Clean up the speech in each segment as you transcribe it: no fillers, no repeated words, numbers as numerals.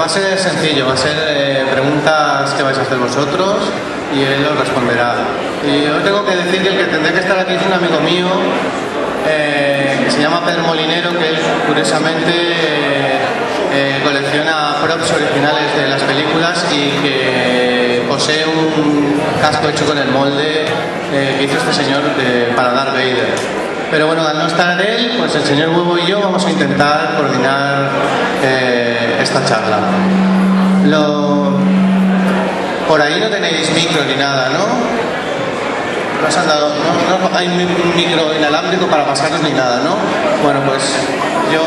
va a ser sencillo, va a ser preguntas que vais a hacer vosotros y él os responderá. Y yo tengo que decir que el que tendrá que estar aquí es un amigo mío que se llama Pedro Molinero, que él curiosamente colecciona props originales de las películas y que posee un casco hecho con el molde que hizo este señor para Darth Vader. Pero bueno, al no estar él, pues el señor Huevo y yo vamos a intentar coordinar esta charla. Por ahí no tenéis micro ni nada, ¿no? No os han dado, no hay un micro inalámbrico para pasaros ni nada, ¿no? Bueno, pues yo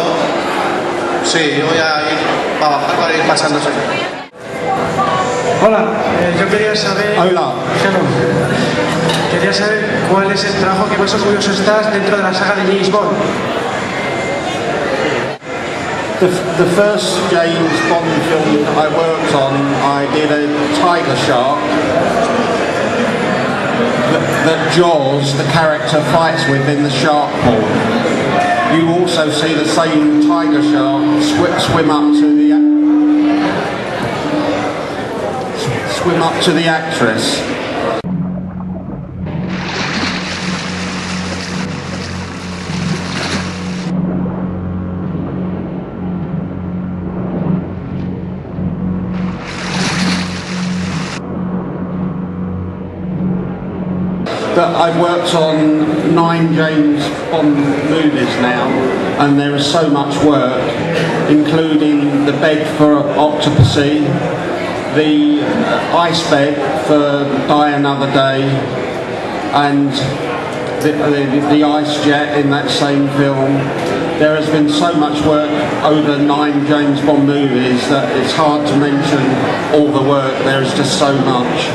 voy a ir a bajar para ir pasándose. Hola, yo quería saber... Hola. Quería saber cuál es el trabajo que más orgulloso estás dentro de la saga de James Bond. The first James Bond film I worked on, I did a tiger shark that Jaws, the character, fights with in the shark pool. You also see the same tiger shark swim up to the actress. But I've worked on 9 James Bond movies now, and there is so much work, including the bed for Octopussy, the ice bed for Die Another Day, and the ice jet in that same film. There has been so much work over 9 James Bond movies that it's hard to mention all the work. There is just so much.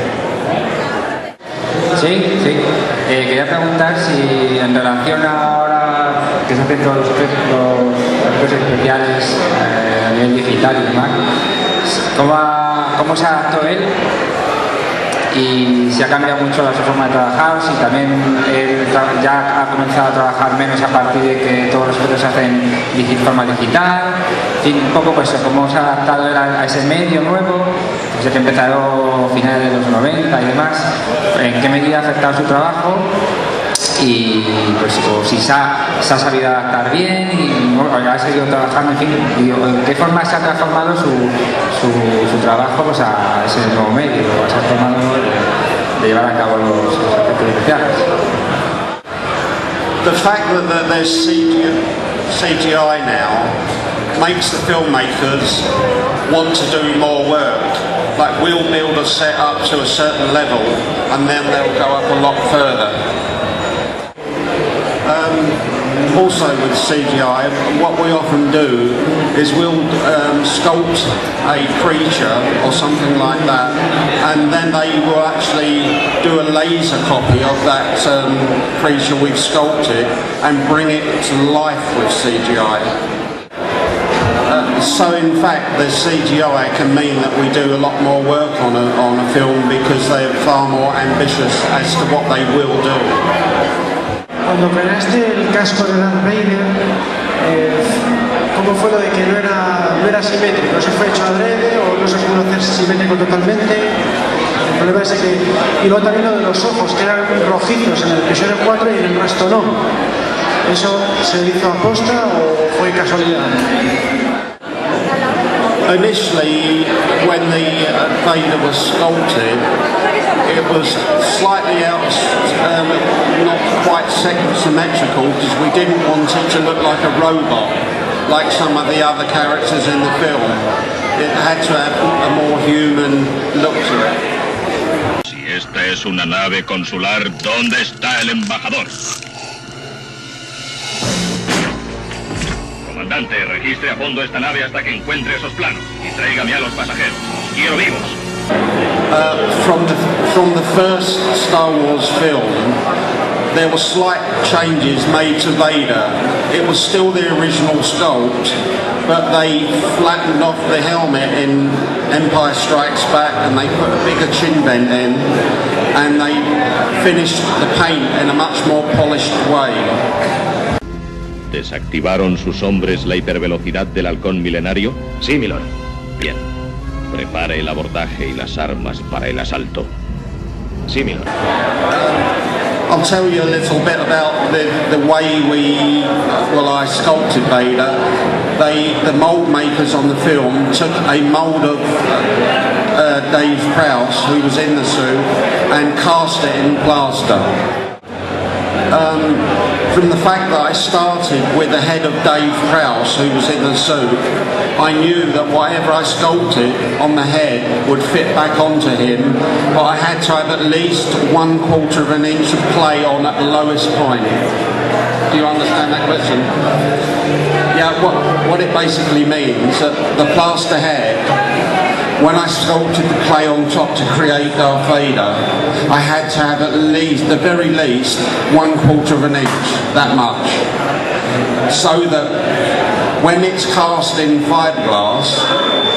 Sí. Quería preguntar si en relación ahora que se hacen todos los efectos especiales a nivel digital y demás, ¿cómo se adaptó él? Y si ha cambiado mucho su forma de trabajar, si también él ya ha comenzado a trabajar menos a partir de que todos los efectos se hacen de forma digital, y un poco pues cómo se ha adaptado él a ese medio nuevo, desde que empezaron a finales de los 90 y demás, en qué medida ha afectado su trabajo y pues si se ha sabido adaptar bien y ha seguido trabajando, en fin, en qué forma se ha transformado su trabajo pues, a ese nuevo medio, a esa forma de llevar a cabo los efectos especiales. The fact that there's CGI now makes the filmmakers want to do more work. Like, we'll build a set up to a certain level and then they'll go up a lot further. Also with CGI, what we often do is we'll sculpt a creature or something like that, and then they will actually do a laser copy of that creature we've sculpted and bring it to life with CGI. So in fact the CGI can mean that we do a lot more work on a film because they're far more ambitious as to what they will do. Cuando creaste el casco de Darth Vader, ¿cómo fue lo de que no era simétrico? ¿No se fue hecho adrede o no se pudo hacer simétrico totalmente? El problema es que... Y luego también lo de los ojos, que eran rojizos en el episodio 4 y en el resto no. ¿Eso se hizo a posta o fue casualidad? Initially, when the Vader was sculpted, it was slightly not quite symmetrical because we didn't want it to look like a robot, like some of the other characters in the film. It had to have a more human look to it. Si esta es una nave consular, ¿dónde está el embajador? Comandante, registre a fondo esta nave hasta que encuentre esos planos y tráigame a los pasajeros. Quiero vivos. From the first Star Wars film, there were slight changes made to Vader. It was still the original sculpt, but they flattened off the helmet in Empire Strikes Back and they put a bigger chin vent in and they finished the paint in a much more polished way. ¿Desactivaron sus hombres la hipervelocidad del halcón milenario? Sí, milord. Bien. Prepare el abordaje y las armas para el asalto. Sí, milord. I'll tell you a little bit about the way I sculpted Vader. The mould makers on the film took a mould of Dave Prowse, who was in the suit, and cast it in plaster. From the fact that I started with the head of Dave Prowse, who was in the suit, I knew that whatever I sculpted on the head would fit back onto him, but I had to have at least 1/4 of an inch of clay on at the lowest point. Do you understand that question? Yeah, what it basically means that the plaster head, when I sculpted the clay on top to create Darth Vader, I had to have at least, the very least, 1/4 of an inch, that much. So that when it's cast in fiberglass,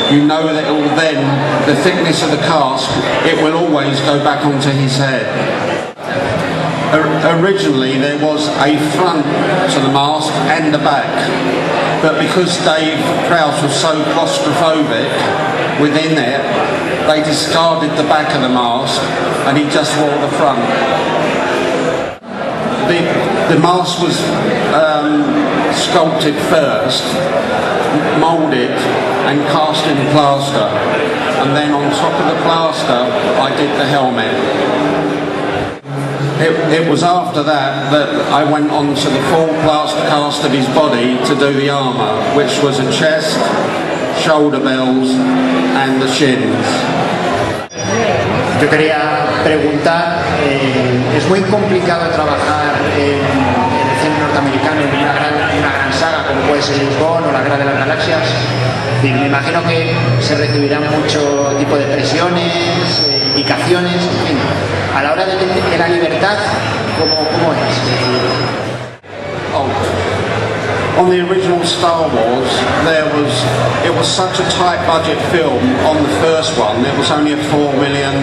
you know that it will then, the thickness of the cast, it will always go back onto his head. Originally there was a front to the mask and a back, but because Dave Prowse was so claustrophobic within it, they discarded the back of the mask and he just wore the front. The mask was sculpted first, moulded and cast in plaster, and then on top of the plaster I did the helmet. It was after that I went on to the full plaster cast of his body to do the armour, which was a chest, shoulder bells and the shins. Yo quería preguntar, es muy complicado trabajar en el cine norteamericano en una gran saga como puede ser James Bond o la Guerra de las Galaxias. Me imagino que se recibirán mucho tipo de presiones, indicaciones, en fin. A la hora de la libertad, ¿cómo es? On the original Star Wars, it was such a tight budget film on the first one. It was only a $4 million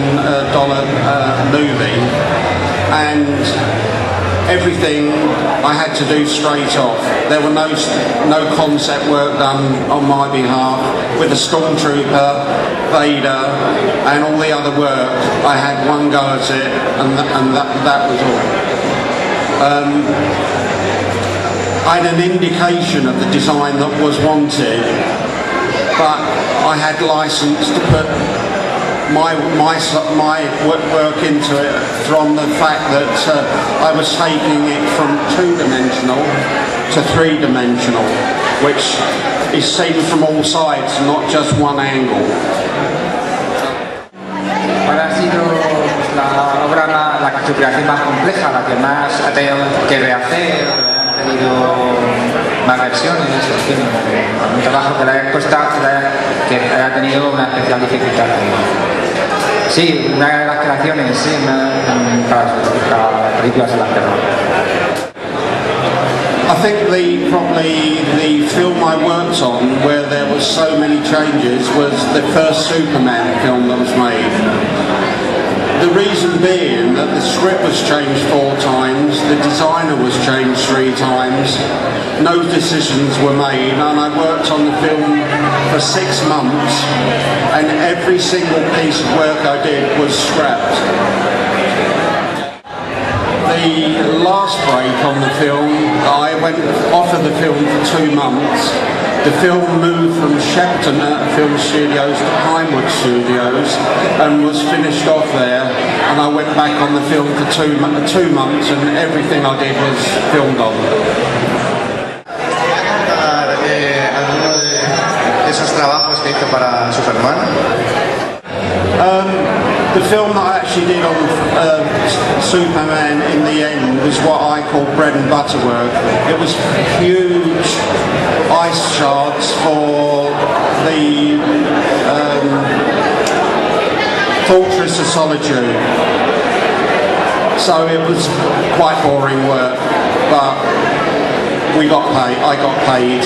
movie, and everything I had to do straight off. There were no concept work done on my behalf. With the Stormtrooper, Vader, and all the other work, I had one go at it, and that was all. I had an indication of the design that was wanted, but I had license to put my work into it from the fact that I was taking it from 2-dimensional to 3-dimensional, which is seen from all sides, not just one angle. ¿Cuál ha sido la obra, su creación más compleja, la que más ha tenido que rehacer, ha tenido más versiones, un trabajo que le haya costado, que haya tenido una especial dificultad? Sí, una de las creaciones, sí, para películas de la terror. I think probably the film I worked on where there was so many changes was the first Superman film that was made. The reason being that the script was changed 4 times, the designer was changed 3 times, no decisions were made, and I worked on the film for 6 months, and every single piece of work I did was scrapped. The last break on the film, I went off of the film for 2 months. The film moved from Shepton Film Studios to Pinewood Studios and was finished off there, and I went back on the film for 2 months, and everything I did was filmed on. ¿Alguno de esos trabajos que hizo para Superman? The film that I actually did on Superman in the end was what I call bread and butter work. It was huge ice shards for the Fortress of Solitude. So it was quite boring work, but we got paid. I got paid.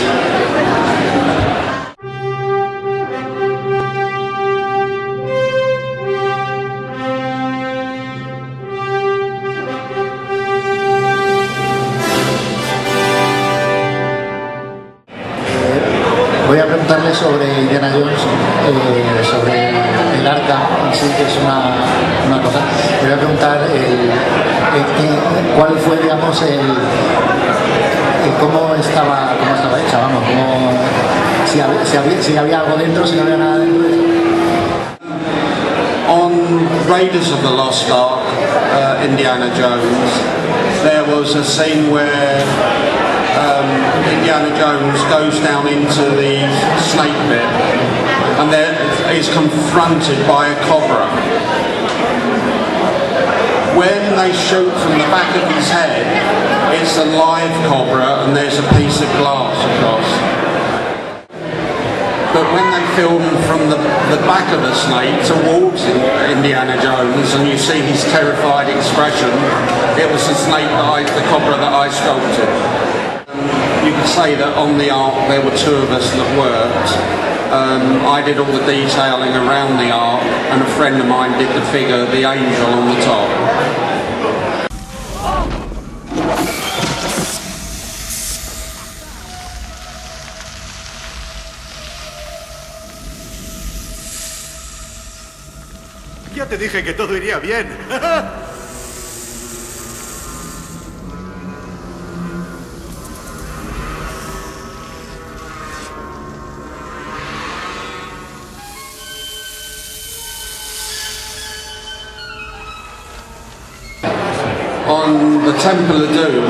Voy a preguntar preguntarle sobre Indiana Jones, sobre el arca en sí, que es una cosa. Le voy a preguntar cuál fue, digamos, cómo estaba hecha, vamos, si había algo dentro, si no había nada dentro. On Raiders of the Lost Ark, Indiana Jones, there was a scene where Indiana Jones goes down into the snake pit and there is confronted by a cobra. When they shoot from the back of his head, it's a live cobra and there's a piece of glass across. But when they film from the back of the snake towards Indiana Jones and you see his terrified expression, it was the cobra that I sculpted. You could say that on the ark there were two of us that worked. I did all the detailing around the ark and a friend of mine did the figure, the angel on the top. Ya te dije que todo iría bien. On the Temple of Doom,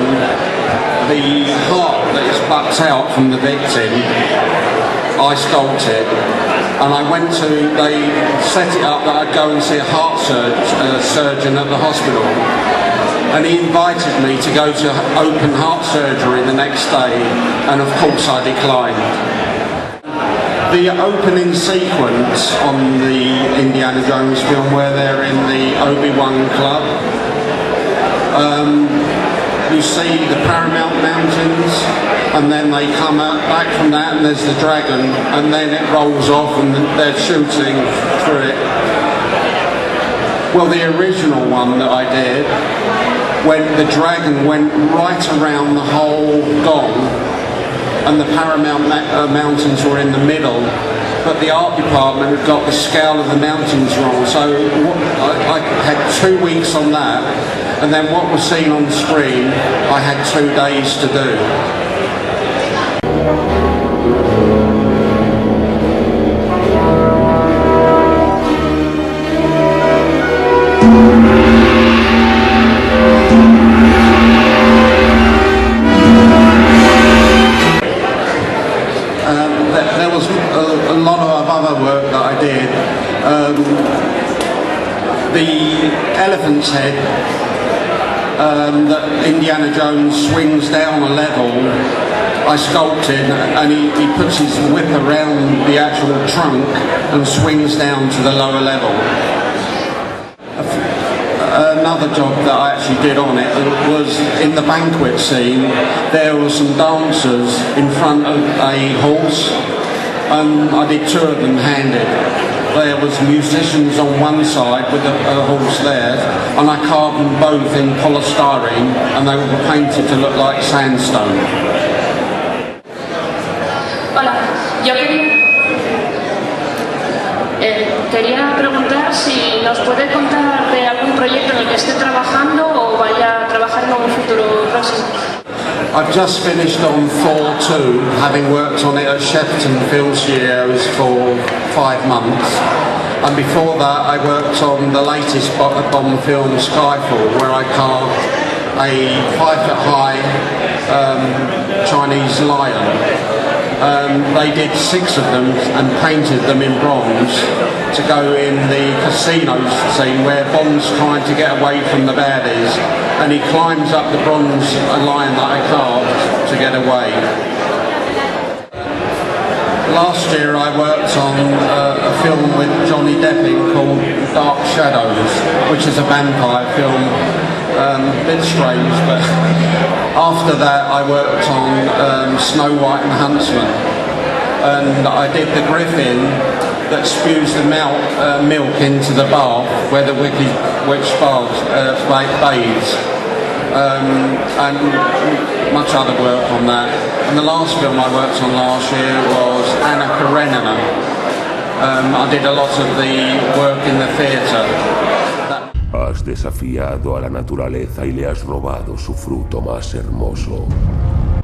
the heart that is bucked out from the victim, I sculpted, and they set it up that I'd go and see a heart surgeon at the hospital, and he invited me to go to open heart surgery the next day, and of course I declined. The opening sequence on the Indiana Jones film where they're in the Obi-Wan club, you see the Paramount Mountains and then they come back from that and there's the dragon and then it rolls off and they're shooting through it. Well, the original one that I did, when the dragon went right around the whole gong and the Paramount Mountains were in the middle, but the art department had got the scale of the mountains wrong, so I had 2 weeks on that, and then what was seen on screen I had 2 days to do. There was a lot of other work that I did. The elephant's head that Indiana Jones swings down a level, I sculpted, and he puts his whip around the actual trunk and swings down to the lower level. Another job that I actually did on it was in the banquet scene. There were some dancers in front of a horse, and I did 2 of them handed. There was musicians on one side with a horse there, and I carved them both in polystyrene, and they were painted to look like sandstone. Hola, yo quería preguntar si nos puede contar de algún proyecto en el que esté trabajando o vaya a trabajar en un futuro próximo. I've just finished on Thor 2, having worked on it at Shepperton Film Studios for 5 months. And before that I worked on the latest Bond film, Skyfall, where I carved a 5-foot-high Chinese lion. They did 6 of them and painted them in bronze to go in the casino scene where Bond's trying to get away from the baddies, and he climbs up the bronze lion that I carved to get away. Last year I worked on a film with Johnny Depp called Dark Shadows, which is a vampire film. A bit strange, but after that I worked on Snow White and Huntsman, and I did the griffin that spews the milk into the bath where the wicked witch bathes, and much other work on that. And the last film I worked on last year was Anna I did a lot of the work in the theatre. Has desafiado a la naturaleza y le has robado su fruto más hermoso.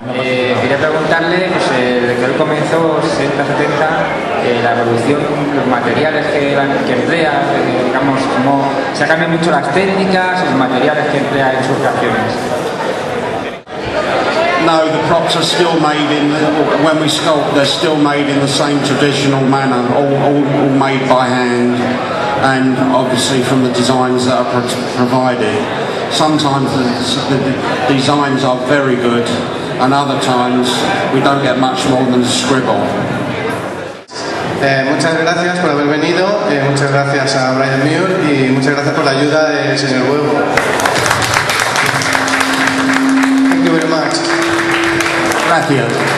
Quería preguntarle, pues, desde que él comenzó, 60-70, la evolución, los materiales que emplea, digamos, cómo se cambian mucho las técnicas, los materiales que emplea en sus creaciones. No, the props are still made when we sculpt, they're still made in the same traditional manner, all made by hand, and obviously from the designs that are provided. Sometimes the designs are very good, and other times we don't get much more than a scribble. Muchas gracias por haber venido, muchas gracias a Brian Muir y muchas gracias por la ayuda del señor Huevo. Thank you very much. Gracias.